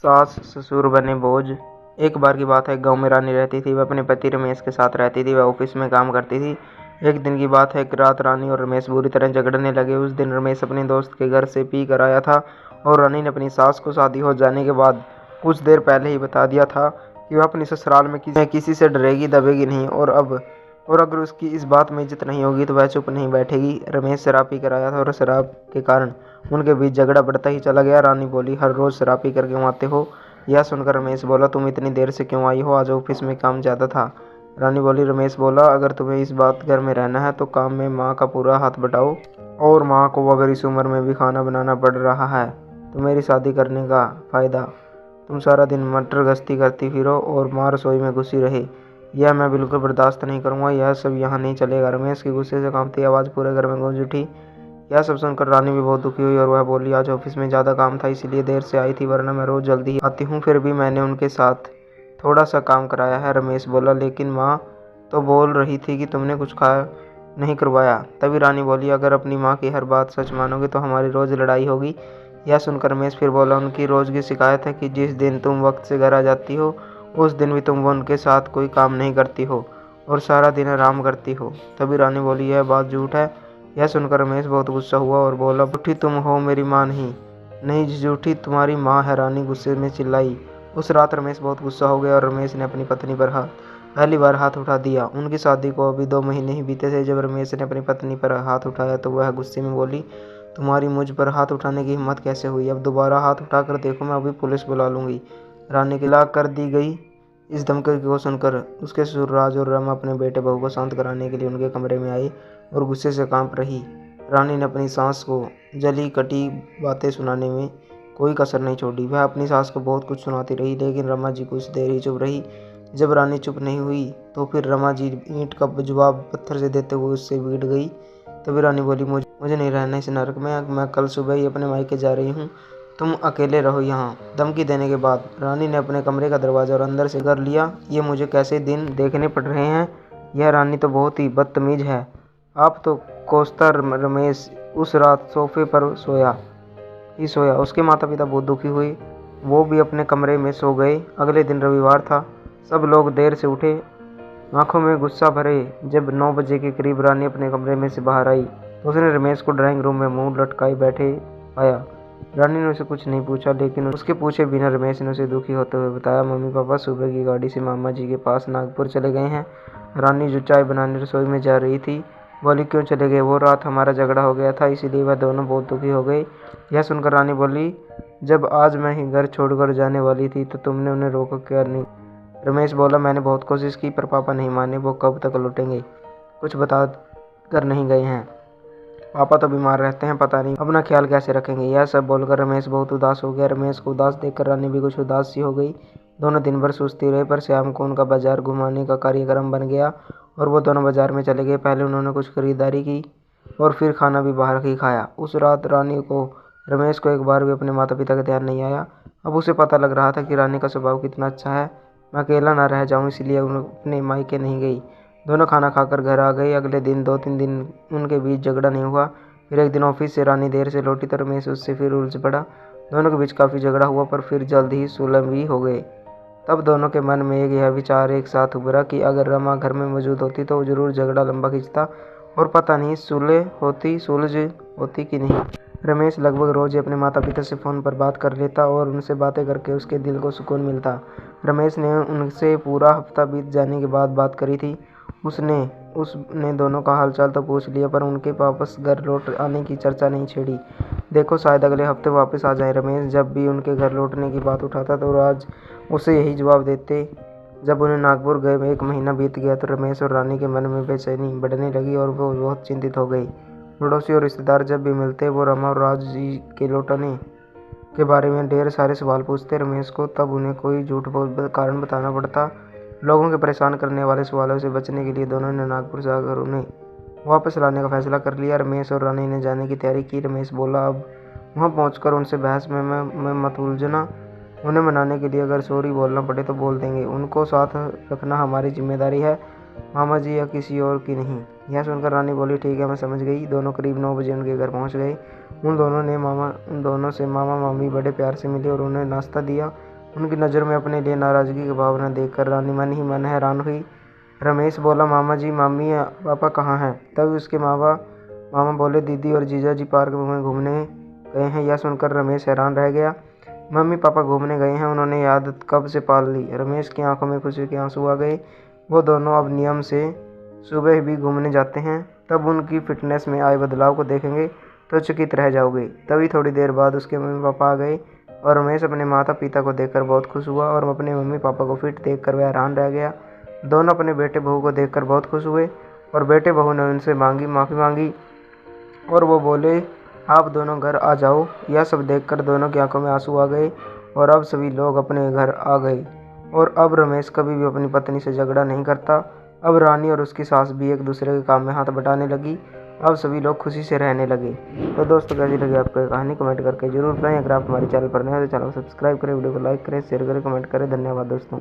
सास ससुर बने बोझ। एक बार की बात है, गांव में रानी रहती थी। वह अपने पति रमेश के साथ रहती थी। वह ऑफिस में काम करती थी। एक दिन की बात है, एक रात रानी और रमेश बुरी तरह झगड़ने लगे। उस दिन रमेश अपने दोस्त के घर से पी कर आया था और रानी ने अपनी सास को शादी हो जाने के बाद कुछ देर पहले ही बता दिया था कि वह अपनी ससुराल में किसी से डरेगी दबेगी नहीं, और अगर उसकी इस बात में इज्जत नहीं होगी तो वह चुप नहीं बैठेगी। रमेश शराब पी कर आया था और शराब के कारण उनके बीच झगड़ा बढ़ता ही चला गया। रानी बोली, हर रोज शराब पी कर क्यों आते हो? यह सुनकर रमेश बोला, तुम इतनी देर से क्यों आई हो? आज ऑफिस में काम ज़्यादा था। रानी बोली, रमेश बोला, अगर तुम्हें इस बात घर में रहना है तो काम में माँ का पूरा हाथ बटाओ, और माँ को अगर इस उम्र में भी खाना बनाना पड़ रहा है तो मेरी शादी करने का फ़ायदा? तुम सारा दिन मटर गश्ती करती फिरो और माँ रसोई में घुसी रहे। यह मैं बिल्कुल बर्दाश्त नहीं करूँगा। यह सब यहाँ नहीं चलेगा। रमेश की गुस्से से कांपती आवाज़ पूरे घर में गूंज उठी। यह सब सुनकर रानी भी बहुत दुखी हुई और वह बोली, आज ऑफिस में ज़्यादा काम था इसलिए देर से आई थी, वरना मैं रोज़ जल्दी ही आती हूँ। फिर भी मैंने उनके साथ थोड़ा सा काम कराया है। रमेश बोला, लेकिन माँ तो बोल रही थी कि तुमने कुछ खा नहीं करवाया। तभी रानी बोली, अगर अपनी माँ की हर बात सच मानोगे तो हमारी रोज़ लड़ाई होगी। यह सुनकर रमेश फिर बोला, उनकी रोज़ की शिकायत है कि जिस दिन तुम वक्त से घर आ जाती हो उस दिन भी तुम उनके साथ कोई काम नहीं करती हो और सारा दिन आराम करती हो। तभी रानी बोली, यह बात झूठ है। यह सुनकर रमेश बहुत गुस्सा हुआ और बोला, झूठी तुम हो, मेरी माँ नहीं। नहीं, झूठी तुम्हारी माँ है। रानी गुस्से में चिल्लाई। उस रात रमेश बहुत गुस्सा हो गया और रमेश ने अपनी पत्नी पर पहली बार हाथ उठा दिया। उनकी शादी को अभी 2 महीने ही बीते थे। जब रमेश ने अपनी पत्नी पर हाथ उठाया तो वह गुस्से में बोली, तुम्हारी मुझ पर हाथ उठाने की हिम्मत कैसे हुई? अब दोबारा हाथ उठाकर देखो, मैं अभी पुलिस बुला लूंगी। रानी की लाख कर दी गई। इस धमकी को सुनकर उसके ससुर राज और रमा अपने बेटे बहू को शांत कराने के लिए उनके कमरे में आए और गुस्से से कांप रही रानी ने अपनी सास को जली कटी बातें सुनाने में कोई कसर नहीं छोड़ी। वह अपनी सास को बहुत कुछ सुनाती रही, लेकिन रमा जी कुछ देर ही चुप रही। जब रानी चुप नहीं हुई तो फिर रमा जी ईंट का जवाब पत्थर से देते हुए उससे भीड़ गई। तभी रानी बोली, मुझे नहीं रहना इस नरक में। मैं कल सुबह ही अपने मायके जा रही हूँ, तुम अकेले रहो यहाँ। धमकी देने के बाद रानी ने अपने कमरे का दरवाज़ा और अंदर से कर लिया। ये मुझे कैसे दिन देखने पड़ रहे हैं? यह रानी तो बहुत ही बदतमीज है। आप तो कोसता रमेश उस रात सोफे पर सोया। उसके माता पिता बहुत दुखी हुए। वो भी अपने कमरे में सो गए। अगले दिन रविवार था। सब लोग देर से उठे, आंखों में गुस्सा भरे। जब 9 बजे के करीब रानी अपने कमरे में से बाहर आई तो उसने रमेश को ड्राइंग रूम में मुंह लटकाए बैठे पाया। रानी ने उसे कुछ नहीं पूछा, लेकिन उसके पूछे बिना रमेश ने उसे दुखी होते हुए बताया, मम्मी पापा सुबह की गाड़ी से मामा जी के पास नागपुर चले गए हैं। रानी जो चाय बनाने रसोई में जा रही थी बोली, क्यों चले गए? वो रात हमारा झगड़ा हो गया था, इसीलिए वह दोनों बहुत दुखी हो गए। यह सुनकर रानी बोली, जब आज मैं ही घर छोड़कर जाने वाली थी तो तुमने उन्हें रोका क्यों नहीं? रमेश बोला, मैंने बहुत कोशिश की पर पापा नहीं माने। वो कब तक लौटेंगे? कुछ बता कर नहीं गए हैं। पापा तो बीमार रहते हैं, पता नहीं अपना ख्याल कैसे रखेंगे। यह सब बोलकर रमेश बहुत उदास हो गया। रमेश को उदास देखकर रानी भी कुछ उदास सी हो गई। दोनों दिन भर सुस्ती रहे, पर शाम को उनका बाजार घुमाने का कार्यक्रम बन गया और वो दोनों बाजार में चले गए। पहले उन्होंने कुछ खरीदारी की और फिर खाना भी बाहर ही खाया। उस रात रमेश को एक बार भी अपने माता पिता का ध्यान नहीं आया। अब उसे पता लग रहा था कि रानी का स्वभाव कितना अच्छा है। मैं अकेला ना रह जाऊं इसलिए अपने मायके नहीं गई। दोनों खाना खाकर घर आ गए। अगले दिन 2-3 दिन उनके बीच झगड़ा नहीं हुआ। फिर एक दिन ऑफिस से रानी देर से लौटी तो रमेश उससे फिर उलझ पड़ा। दोनों के बीच काफ़ी झगड़ा हुआ, पर फिर जल्द ही सुलह भी हो गए। तब दोनों के मन में यह विचार एक साथ उभरा कि अगर रमा घर में मौजूद होती तो जरूर झगड़ा लंबा खींचता और पता नहीं सुलझ होती कि नहीं। रमेश लगभग रोज ही अपने माता पिता से फ़ोन पर बात कर लेता और उनसे बातें करके उसके दिल को सुकून मिलता। रमेश ने उनसे पूरा हफ्ता बीत जाने के बाद बात करी थी। उसने दोनों का हालचाल तो पूछ लिया, पर उनके वापस घर लौट आने की चर्चा नहीं छेड़ी। देखो, शायद अगले हफ्ते वापस आ जाए। रमेश जब भी उनके घर लौटने की बात उठाता तो राज उसे यही जवाब देते। जब उन्हें नागपुर गए 1 महीना बीत गया तो रमेश और रानी के मन में बेचैनी बढ़ने लगी और वो बहुत चिंतित हो गई। पड़ोसी और रिश्तेदार जब भी मिलते वो रमा और राज जी के लौटने के बारे में ढेर सारे सवाल पूछते रमेश को। तब उन्हें कोई झूठ कारण बताना पड़ता। लोगों के परेशान करने वाले सवालों से बचने के लिए दोनों ने नागपुर से आकर उन्हें वापस लाने का फैसला कर लिया। रमेश और रानी ने जाने की तैयारी की। रमेश बोला, अब वहाँ पहुँचकर उनसे बहस में मत उलझना। उन्हें मनाने के लिए अगर सॉरी बोलना पड़े तो बोल देंगे। उनको साथ रखना हमारी जिम्मेदारी है, मामा जी या किसी और की नहीं। यह सुनकर रानी बोली, ठीक है, मैं समझ गई। दोनों करीब 9 बजे उनके घर पहुँच गए। उन दोनों से मामा मामी बड़े प्यार से मिले और उन्हें नाश्ता दिया। उनकी नज़र में अपने लिए नाराज़गी की भावना देखकर रानी मन ही मन हैरान हुई। रमेश बोला, मामा जी, मम्मी पापा कहाँ हैं? तभी उसके मामा बोले, दीदी और जीजा जी पार्क में घूमने गए हैं। यह सुनकर रमेश हैरान रह गया। मम्मी पापा घूमने गए हैं, उन्होंने ये आदत कब से पाल ली? रमेश की आंखों में खुशी के आंसू आ गए। वो दोनों अब नियम से सुबह भी घूमने जाते हैं। तब उनकी फिटनेस में आए बदलाव को देखेंगे तो चकित रह जाओगे। तभी थोड़ी देर बाद उसके मम्मी पापा आ गए और रमेश अपने माता पिता को देखकर बहुत खुश हुआ और अपने मम्मी पापा को फिट देखकर वह हैरान रह गया। दोनों अपने बेटे बहू को देखकर बहुत खुश हुए और बेटे बहू ने उनसे माफ़ी मांगी और वो बोले, आप दोनों घर आ जाओ। यह सब देखकर दोनों की आंखों में आंसू आ गए और अब सभी लोग अपने घर आ गए और अब रमेश कभी भी अपनी पत्नी से झगड़ा नहीं करता। अब रानी और उसकी सास भी एक दूसरे के काम में हाथ बटाने लगी। अब सभी लोग खुशी से रहने लगे। तो दोस्तों, कैसी लगी आपको ये कहानी? कमेंट करके जरूर बताएं। अगर आप हमारे चैनल पर नए हैं तो चैनल को सब्सक्राइब करें, वीडियो को लाइक करें, शेयर करें, कमेंट करें। धन्यवाद दोस्तों।